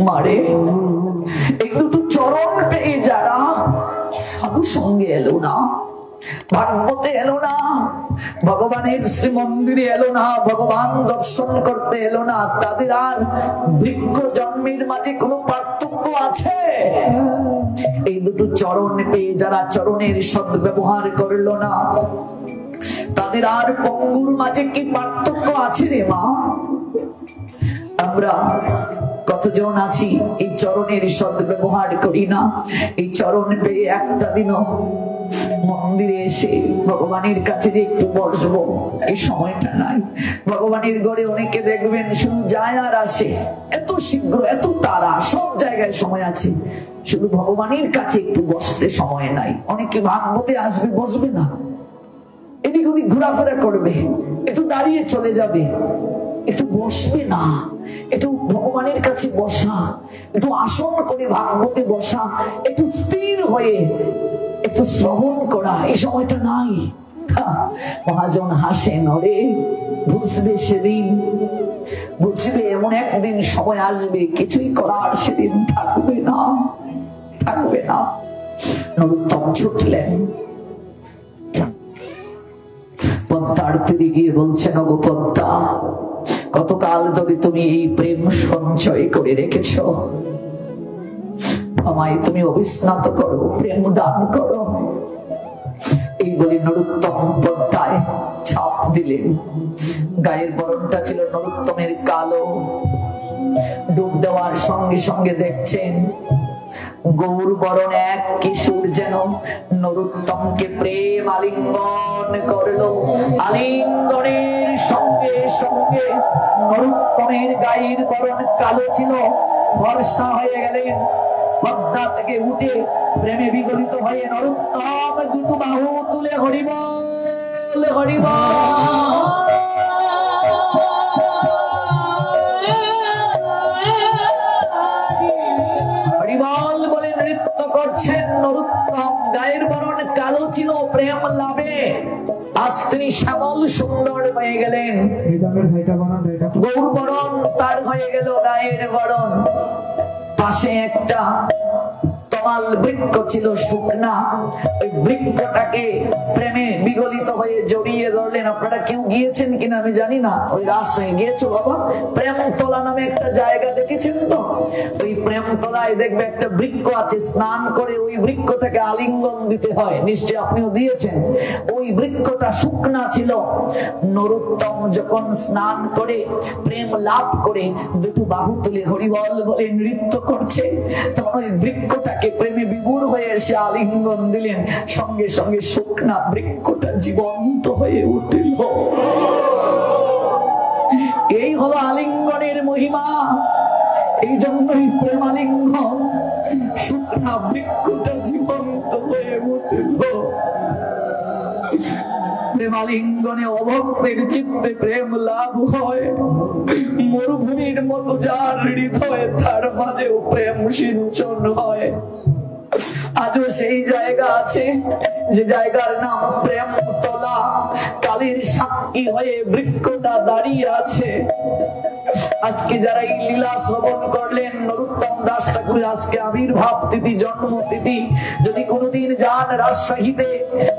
মারে এই দুটো চরণ পেয়ে যারা সাধু সঙ্গে এলো না, ভাগবতে এলো না, ভগবানের শ্রীমন্দিরে এলো না, ভগবান দর্শন করতে এলো না, তাদের আর বৃক্ষ জন্মের মাঝে কোনো পার্থক্য আছে? এই দুটো চরণ পেয়ে যারা চরণের সদ্ব্যবহার করলো না, তাদের আর পঙ্গুর মাঝে কি পার্থক্য আছে রে মা? আমরা কতজন আছি এই চরণের সদ্ব্যবহার করি না? এই চরণ পেয়ে একটা দিনও মন্দিরে এসে ভগবানের কাছে যে একটু বসবো এই সময়টা নাই। ভগবানের ঘরে অনেকে দেখবেন শুধু যায় আর আসে, এত শীঘ্র এত তারা, সব জায়গায় সময় আছে, শুধু ভগবানের কাছে একটু বসতে সময় নাই। অনেকে ভাগবতে আসবে, বসবে না, এদিক ওদিক ঘোরাফেরা করবে, একটু দাঁড়িয়ে চলে যাবে, একটু বসবে না। একটু ভগবানের কাছে বসা, একটু আসন করে ভাগবতে বসা, একটু স্থির হয়ে একটু শ্রবণ করা, এই সময়টা নাই। মহাজন হাসেন, ওরে বুঝবে সেদিন, বুঝবে এমন একদিন সময় আসবে কিছুই করার সেদিন থাকবে না, থাকবে না। নরোত্তম ছুটলেন, পদ্মার তীরে গিয়ে বলছেন, ওগো পদ্মা, কতকাল ধরে তুমি এই প্রেম সঞ্চয় করে রেখেছ, আমায় তুমি অবিস্নাত করো, প্রেম দান করো। এই বলে নরোত্তম পদ্মায় ছাপ দিলেন। গায়ের বরণটা ছিল নরোত্তমের কালো। ডুব দেওয়ার সঙ্গে সঙ্গে দেখছেন গৌর বরণ এক কিশোর যেন নরোত্তমকে প্রেম আলিঙ্গন করলো। আলিঙ্গনের সঙ্গে সঙ্গে নরোত্তমের গায়ের বরণ কালো ছিল, ফর্সা হয়ে গেলেন। পদ্মা থেকে উঠে প্রেমে বিগলিত হয়ে নরোত্তম দুটো বাহু তুলে হরিবল হরিবল হরিবল বলে নৃত্য করছেন। নরোত্তম গায়ের বরণ কালো ছিল, প্রেম লাভে আজ তিনি শ্যামল সুন্দর হয়ে গেলেন। গৌর বরণ তার হয়ে গেল গায়ের বরণ। পাশে একটা তমাল বৃক্ষ ছিল শুকনা, ওই বৃক্ষটাকে প্রেমে বিগলিত হয়ে জড়িয়ে ধরলেন। আপনারা কেউ গিয়েছেন কিনা আমি জানি না, ওই রাজশাহী গিয়েছো বাবা? প্রেমতলা নামে একটা জায়গা দেখেছেন তো? ওই প্রেমতলায় দেখবে একটা বৃক্ষ আছে, স্নান করে ওই বৃক্ষটাকে আলিঙ্গন দিতে হয়, নিশ্চয়ই আপনিও দিয়েছেন। ওই বৃক্ষটা শুকনা ছিল। নরোত্তম যখন স্নান করে প্রেম লাভ করে দুটো বাহু তুলে হরিবল বলে নৃত্য করছে, তখন ওই বৃক্ষটাকে প্রেমে বিভোর হয়ে এসে আলিঙ্গন দিলেন। সঙ্গে সঙ্গে শুকনা বৃক্ষটা জীবন্ত হয়ে উঠল। এই হলো আলিঙ্গনের মহিমা। এই জন্যই প্রেমালিঙ্গন, শুকনা বৃক্ষটা জীবন্ত হয়ে উঠল। প্রেমালিঙ্গনে অভক্তের চিত্তে প্রেম লাভ হয়। মরুভূমির মতো যার হৃদয়, তার মাঝেও প্রেম সিঞ্চন হয়। আজও সেই জায়গা আছে যে জায়গার নাম প্রেমতলা। কালীর সাক্ষী হয়ে বৃক্ষটা দাঁড়িয়ে আছে। আজকে যারা এই লীলা শ্রবণ করলেন, নরোত্তম দাস ঠাকুরের আজকে আবির্ভাব তিথি, জন্ম তিথি, যদি কোনোদিন যান রাজশাহীতে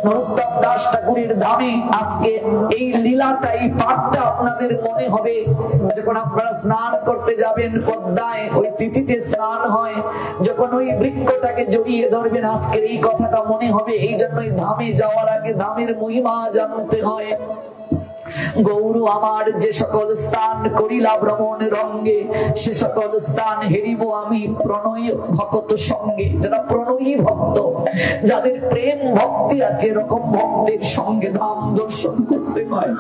নরোত্তম দাস ঠাকুরের ধামে, আজকে এই লীলাটা, এই পাঠটা আপনাদের মনে হবে। যখন আপনারা স্নান করতে যাবেন পদ্মায়, ওই তিথিতে স্নান হয়, যখন ওই বৃক্ষটাকে জড়িয়ে ধরবেন, আজকের এই কথাটা মনে হবে। এই জন্যই ধামে যাওয়ার আগে ধামের মহিমা জানতে হয়। গৌর আমার যে সকল স্থান করিলা ভ্রমণ রঙ্গে, সে সকল স্থান হেরিব আমি প্রণয়ী ভক্ত সঙ্গে। যারা প্রণয়ী ভক্ত, যাদের প্রেম ভক্তি আছে, এরকম ভক্তের সঙ্গে ধাম দর্শন করতে হয়।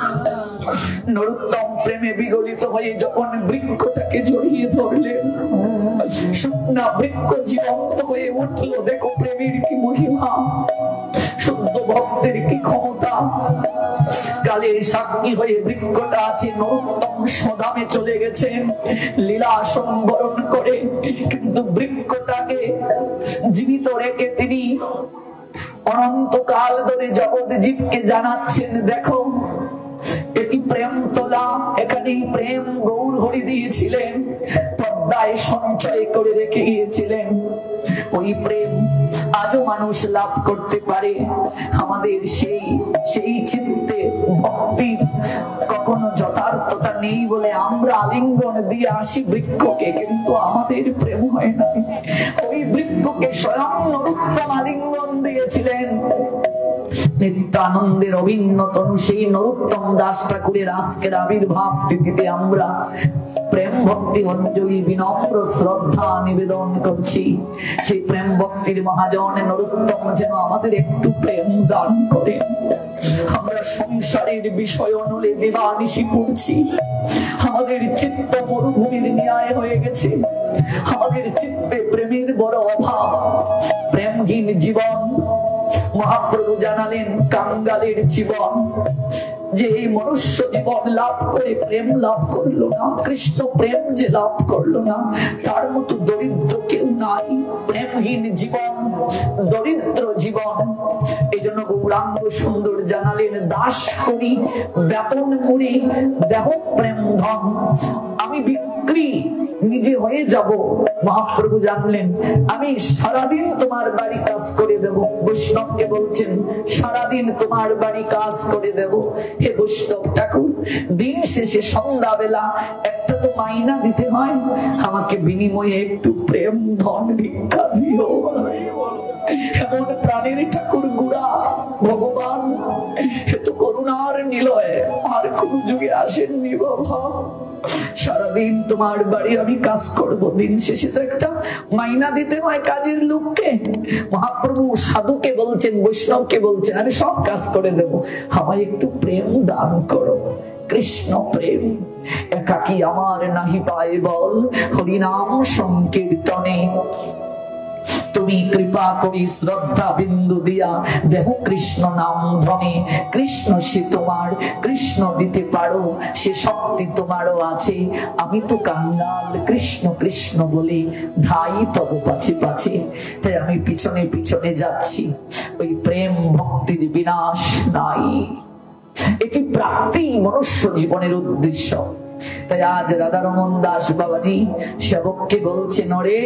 নরোত্তম প্রেমে বিগলিত হয়ে যখন বৃক্ষটাকে জড়িয়ে ধরলেন, শুকনা বৃক্ষ জীবন্ত হয়ে উঠল। দেখো প্রেমের কি মহিমা, শুদ্ধ ভক্তের কি ক্ষমতা। কালের সাক্ষী হয়ে বৃক্ষটা আছে। নরোত্তম সদামে চলে গেছেন লীলা সম্বরণ করে, কিন্তু বৃক্ষটাকে জীবিত রেখে তিনি অনন্তকাল ধরে জগৎ জীবকে জানাচ্ছেন, দেখো এটি প্রেমতলা, এখানেই প্রেম গৌর হরি দিয়েছিলেন। পর্দায় সঞ্চয় করে রেখে গিয়েছিলেন। ওই প্রেম আজও মানুষ লাভ করতে পারে। আমাদের সেই চিত্তে ভক্তি কখনো যথার্থতা নেই বলে আমরা আলিঙ্গন দিয়ে আসি বৃক্ষকে, কিন্তু আমাদের প্রেম হয় না। ওই বৃক্ষকে স্বয়ং নরোত্তম আলিঙ্গন দিয়েছিলেন। নিত্যানন্দের অভিন্ন তনু সেই নরোত্তম দাস ঠাকুরের আজকের আবির্ভাব তিথিতে আমরা প্রেম ভক্তি অঞ্জলি বিনম্র শ্রদ্ধা নিবেদন করছি। সেই প্রেম ভক্তির মহাজন নরোত্তম যেন আমাদের একটু প্রেম দান করেন। আমরা সংসারের বিষয় নলে দিবানিশি পড়ছি, আমাদের চিত্ত মরুভূমির ন্যায় হয়ে গেছে। আমাদের চিত্তে প্রেমের বড় অভাব, প্রেমহীন জীবন। মহাপ্রভু জানালেন কাঙ্গালের জীবন, যে এই মনুষ্য জীবন লাভ করে প্রেম লাভ করলো না, কৃষ্ণ প্রেম যে লাভ করলো না, তার মতো দরিদ্র কেউ নাই। প্রেমহীন জীবন, দরিদ্র জীবন। এই জন্য গৌরাঙ্গ সুন্দর জানালেন, দাস করি বেতন মুড়ি দেহ প্রেম ধন, আমি বিক্রি নিজে হয়ে যাব। মহাপ্রভু জানলেন, আমি সারাদিন তোমার বাড়ি কাজ করে দেব। বৈষ্ণবকে বলছেন, সারাদিন তোমার বাড়ি কাজ করে দেব। হে বৈষ্ণব ঠাকুর, দিন শেষে সন্ধ্যা বেলা একটা তো মাইনা দিতে হয়, আমাকে বিনিময়ে একটু প্রেম ধন ভিক্ষা দিও। এমন প্রাণের ঠাকুর গুড়া ভগবান, এত করুণার নিলয় আর কোন যুগে আসেননি বাবা। সারাদিন তোমার বাড়ি আমি কাজ করব, দিন শেষে তো একটা মাইনা দিতে হয় কাজের লোককে। মহাপ্রভু সাধুকে বলছেন, বৈষ্ণবকে বলছেন, আমি সব কাজ করে দেব, আমায় একটু প্রেম দান করো। কৃষ্ণ প্রেম একাকি আমার নাহি পায় বল, হরিনাম সংকীর্তনে তুমি কৃপা করি শ্রদ্ধা বিন্দু দিয়া দেহ কৃষ্ণ নাম ধনে। কৃষ্ণ সে তোমার, কৃষ্ণ দিতে পারো, সে শক্তি তোমারও আছে। আমি তো কাঙ্গাল, কৃষ্ণ কৃষ্ণ বলে ধাই তব পাছে পাছে। তাই আমি পিছনে পিছনে যাচ্ছি, ওই প্রেম ভক্তির বিনাশ নাই। এটি প্রাপ্তি মনুষ্য জীবনের উদ্দেশ্য। তাই আজ রাধারমন দাস বাবাজি সেবককে বলছেন, ওরে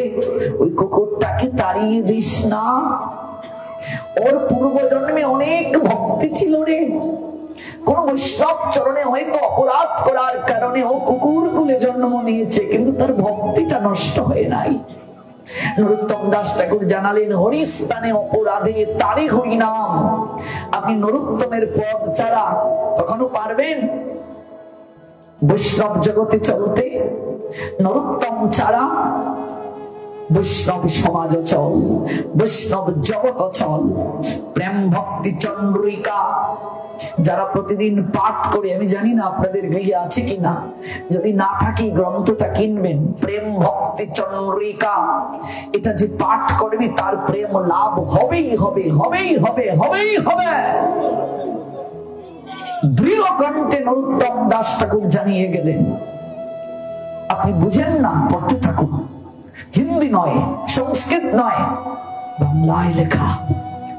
ওই কুকুরটাকে তাড়িয়ে দিস না, ওর পূর্বজন্মে অনেক ভক্তি ছিল রে। কোন বৈষ্ণব চরণে হয়তো অপরাধ করার কারণে ও কুকুর কুলে জন্ম নিয়েছে, কিন্তু তার ভক্তিটা নষ্ট হয়ে নাই। নরোত্তম দাস ঠাকুর জানালেন, হরিস্থানে অপরাধে তারে হরি নাম। আপনি নরোত্তমের পদ ছাড়া কখনো পারবেন বৈষ্ণব জগতে চলতে? নরোত্তম ছাড়া বৈষ্ণব সমাজ চল, বৈষ্ণব জগৎ চল। প্রেম ভক্তি চন্দ্রিকা যারা প্রতিদিন পাঠ করে, আমি জানি না আপনাদের গৃহে আছে কিনা, যদি না থাকে গ্রন্থটা কিনবেন। প্রেম ভক্তি চন্দ্রিকা, এটা যে পাঠ করবে তার প্রেম লাভ হবেই হবে, হবেই হবে, হবেই হবে। দৃঢ় কণ্ঠে নরোত্তম দাস ঠাকুর জানিয়ে গেলেন। আপনি বুঝেন না, পড়তে থাকুন। হিন্দি নয়, সংস্কৃত নয়, বাংলায় লেখা।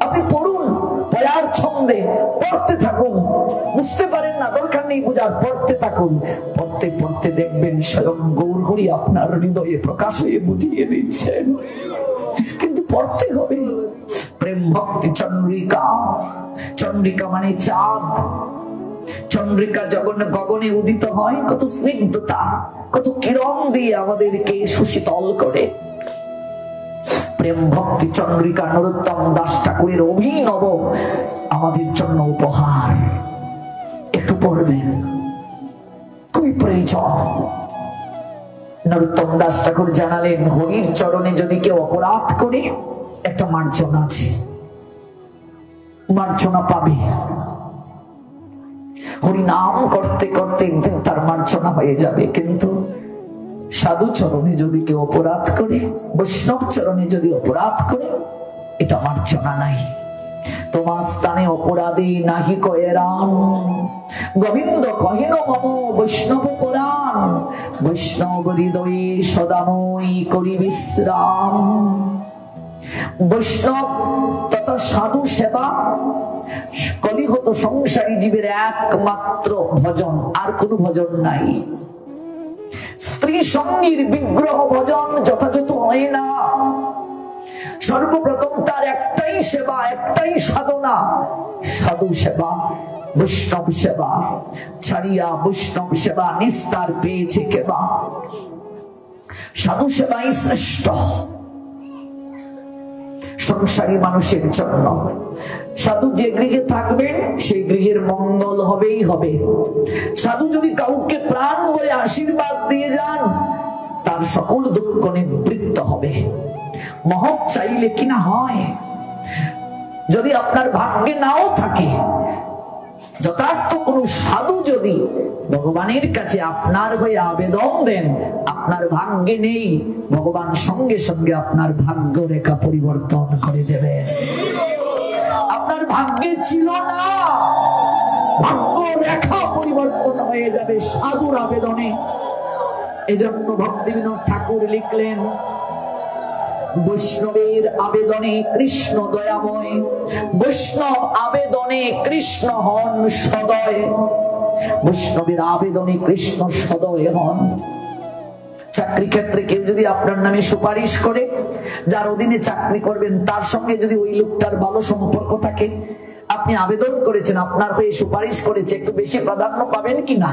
আপনি পড়ুন, পড়ার ছন্দে পড়তে থাকুন। বুঝতে পারেন না, দরকার নেই বুঝার, পড়তে থাকুন। পড়তে পড়তে দেখবেন স্বয়ং গৌরহরি আপনার হৃদয়ে প্রকাশ হয়ে বুঝিয়ে দিচ্ছেন। কিন্তু পড়তে হবে। প্রেম ভক্তি চন্দ্রিকা, চন্দ্রিকা মানে চাঁদ। চন্দ্রিকা যখন গগনে উদিত হয়, কত স্নিগ্ধতা, কত কিরণ দিয়ে আমাদেরকে সুশীতল করে। প্রেম ভক্তি চন্দ্রিকা নরোত্তম দাস ঠাকুরের অভিনব আমাদের জন্য উপহার। একটু পড়বেন, খুবই প্রয়োজন। নরোত্তম দাস ঠাকুর জানালেন, হরির চরণে যদি কেউ অপরাধ করে, একটা মার্জনা আছে, মার্জনা পাবে। হরি নাম করতে করতে একদিন তার মার্জনা হয়ে যাবে। কিন্তু সাধু চরণে যদি কেউ অপরাধ করে, বৈষ্ণব চরণে যদি অপরাধ করে, এটা মার্জনা নাই। তোমার স্থানে অপরাধী নাহি কয়েরান, গোবিন্দ কহিল মম বৈষ্ণব পুরাণ। বৈষ্ণব হৃদয়ে সদাময়ী করি বিশ্রাম। বৈষ্ণব তথা সাধু সেবা কলিহত সংসারী জীবের একমাত্র ভজন, আর কোন ভজন নাই। স্ত্রী সঙ্গীর বিগ্রহ ভজন যথাযথ হয় না। সর্বপ্রথম তার একটাই সেবা, একটাই সাধনা, সাধু সেবা, বৈষ্ণব সেবা। ছাড়িয়া বৈষ্ণব সেবা নিস্তার পেয়েছে কেবা। সাধু সেবাই শ্রেষ্ঠ সংসারী মানুষের জন্য। সাধু যে গৃহে থাকবেন সেই গৃহের মঙ্গল হবেই হবে। সাধু যদি কাউকে প্রাণ বলে আশীর্বাদ দিয়ে যান, তার সকল দুঃখ নিবৃত্ত হবে। মহৎ চাইলে কিনা হয়। যদি আপনার ভাগ্যে নাও থাকে, যথার্থ কোন সাধু যদি ভগবানের কাছে আপনার হয়ে আবেদন দেন, আপনার ভাগ্যে নেই, ভগবান সঙ্গে সঙ্গে আপনার ভাগ্য রেখা পরিবর্তন করে দেবেন। আপনার ভাগ্যে ছিল না, ভাগ্য রেখা পরিবর্তন হয়ে যাবে সাধুর আবেদনে। এজন্য ভক্তিবিনোদ ঠাকুর লিখলেন, বৈষ্ণবের আবেদনে কৃষ্ণ দয়াময়, বৈষ্ণব আবেদনে কৃষ্ণ হন সদয়। বৈষ্ণবের আবেদনে কৃষ্ণ সদয় হন। চাকরি ক্ষেত্রে কেউ যদি আপনার নামে সুপারিশ করে, যার অধীনে চাকরি করবেন তার সঙ্গে যদি ওই লোকটার ভালো সম্পর্ক থাকে, আপনি আবেদন করেছেন, আপনার হয়ে সুপারিশ করেছে, একটু বেশি প্রাধান্য পাবেন কিনা?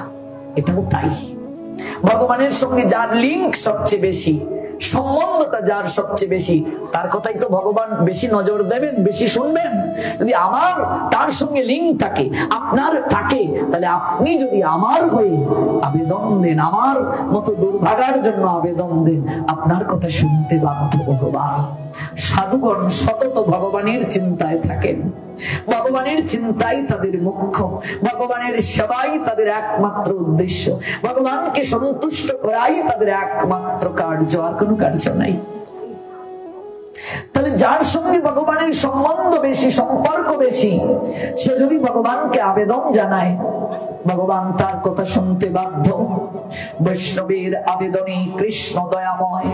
এটাও তাই। ভগবানের সঙ্গে যার লিঙ্ক সবচেয়ে বেশি, সম্বন্ধটা যার সবচেয়ে বেশি, তার কথাই তো ভগবান বেশি নজর দেবেন, বেশি শুনবেন। যদি আমার তার সঙ্গে লিঙ্ক থাকে, আপনার থাকে, তাহলে আপনি যদি আমার হয়ে আবেদন দেন, আমার মতো দুর্ভাগার জন্য আবেদন দেন, আপনার কথা শুনতে বাধ্য ভগবান। সাধুগণ সতত ভগবানের চিন্তায় থাকেন, ভগবানের চিন্তাই তাদের মুখ্য, ভগবানের সেবাই তাদের একমাত্র উদ্দেশ্য, ভগবানকে সন্তুষ্ট করাই তাদের একমাত্র কার্য, আর কোনো কার্য নাই। তাহলে যার সঙ্গে ভগবানের সম্বন্ধ বেশি, সম্পর্ক বেশি, সে যদি ভগবানকে আবেদন জানায়, ভগবান তার কথা শুনতে বাধ্য। বৈষ্ণবের আবেদনে কৃষ্ণ দয়াময়,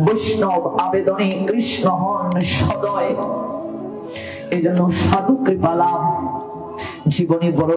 বৈষ্ণব আবেদনে কৃষ্ণ হন সদয়। এই জন্য সাধু কৃপা লাভ জীবনে বড়